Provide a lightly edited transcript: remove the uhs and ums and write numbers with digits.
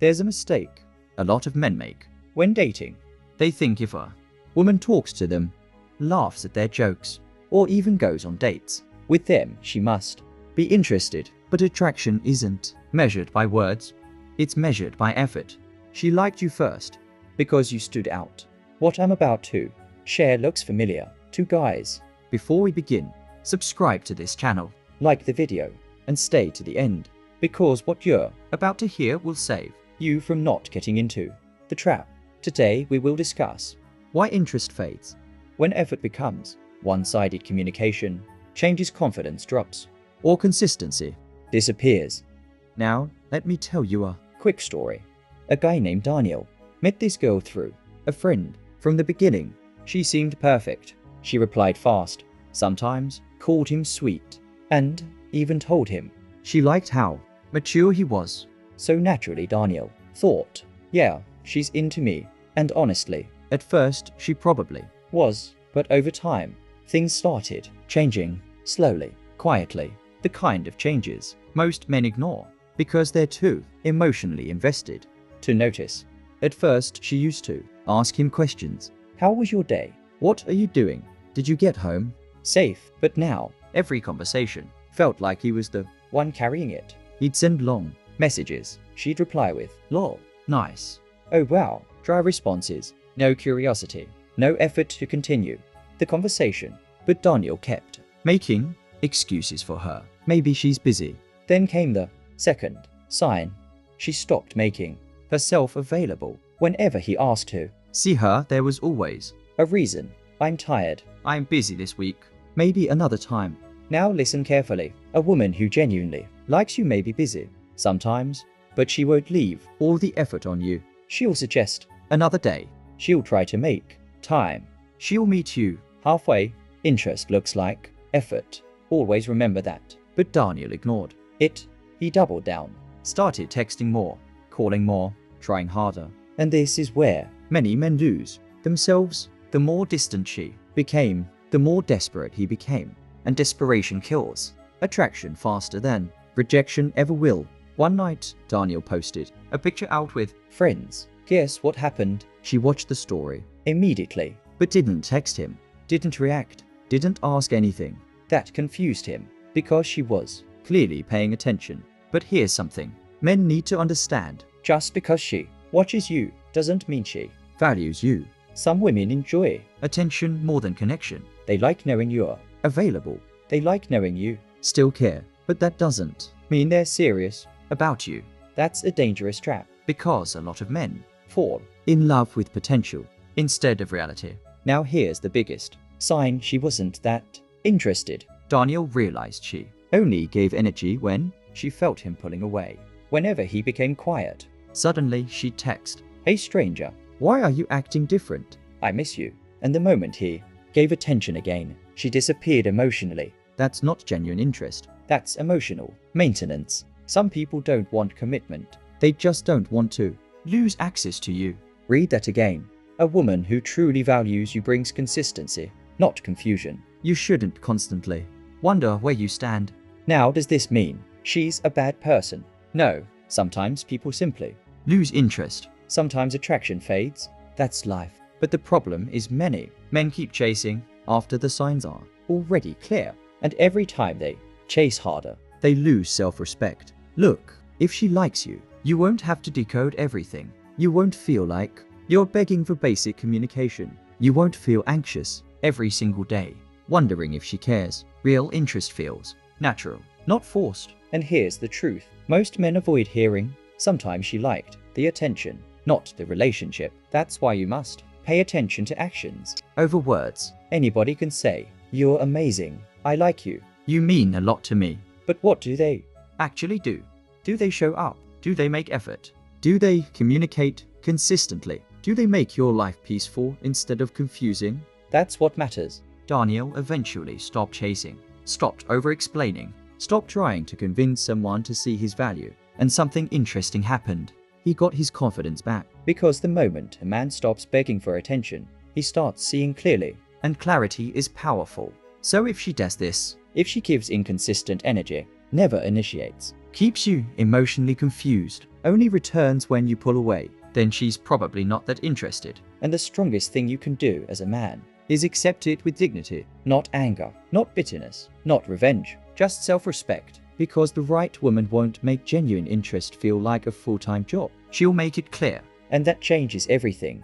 There's a mistake a lot of men make when dating. They think if a woman talks to them, laughs at their jokes, or even goes on dates with them, she must be interested. But attraction isn't measured by words, it's measured by effort. She liked you first because you stood out. What I'm about to share looks familiar to guys. Before we begin, subscribe to this channel, like the video, and stay to the end, because what you're about to hear will save you from not getting into the trap. Today we will discuss why interest fades when effort becomes one-sided, communication changes, confidence drops, or consistency disappears. Now, let me tell you a quick story. A guy named Daniel met this girl through a friend. From the beginning, she seemed perfect. She replied fast, sometimes called him sweet, and even told him she liked how mature he was. So naturally, Daniel thought, yeah, she's into me. And honestly, at first she probably was, but over time, things started changing, slowly, quietly, the kind of changes most men ignore because they're too emotionally invested to notice. At first, she used to ask him questions. How was your day? What are you doing? Did you get home safe? But now, every conversation felt like he was the one carrying it. He'd send long messages. She'd reply with, lol, nice, oh wow, dry responses, no curiosity, no effort to continue the conversation. But Daniel kept making excuses for her. Maybe she's busy. Then came the second sign. She stopped making herself available. Whenever he asked to see her, there was always a reason. I'm tired. I'm busy this week. Maybe another time. Now listen carefully. A woman who genuinely likes you may be busy sometimes, but she won't leave all the effort on you. She'll suggest another day. She'll try to make time. She'll meet you halfway. Interest looks like effort. Always remember that. But Daniel ignored it. He doubled down, started texting more, calling more, trying harder. And this is where many men lose themselves. The more distant she became, the more desperate he became. And desperation kills attraction faster than rejection ever will. One night, Daniel posted a picture out with friends. Guess what happened? She watched the story immediately, but didn't text him, didn't react, didn't ask anything. That confused him, because she was clearly paying attention. But here's something men need to understand. Just because she watches you doesn't mean she values you. Some women enjoy attention more than connection. They like knowing you're available. They like knowing you still care. But that doesn't mean they're serious about you. That's a dangerous trap, because a lot of men fall in love with potential instead of reality. Now here's the biggest sign she wasn't that interested. Daniel realized she only gave energy when she felt him pulling away. Whenever he became quiet, suddenly she'd text, hey stranger, why are you acting different? I miss you. And the moment he gave attention again, she disappeared emotionally. That's not genuine interest. That's emotional maintenance. Some people don't want commitment. They just don't want to lose access to you. Read that again. A woman who truly values you brings consistency, not confusion. You shouldn't constantly wonder where you stand. Now, does this mean she's a bad person? No. Sometimes people simply lose interest. Sometimes attraction fades. That's life. But the problem is many men keep chasing after the signs are already clear. And every time they chase harder, they lose self-respect. Look, if she likes you, you won't have to decode everything. You won't feel like you're begging for basic communication. You won't feel anxious every single day, wondering if she cares. Real interest feels natural, not forced. And here's the truth. Most men avoid hearing, sometimes she liked the attention, not the relationship. That's why you must pay attention to actions over words. Anybody can say, you're amazing, I like you, you mean a lot to me. But what do they actually do? Do they show up? Do they make effort? Do they communicate consistently? Do they make your life peaceful instead of confusing? That's what matters. Daniel eventually stopped chasing, stopped over-explaining, stopped trying to convince someone to see his value. And something interesting happened. He got his confidence back. Because the moment a man stops begging for attention, he starts seeing clearly. And clarity is powerful. So if she does this, if she gives inconsistent energy, never initiates, keeps you emotionally confused, only returns when you pull away, then she's probably not that interested. And the strongest thing you can do as a man is accept it with dignity, not anger, not bitterness, not revenge, just self-respect. Because the right woman won't make genuine interest feel like a full-time job. She'll make it clear. And that changes everything.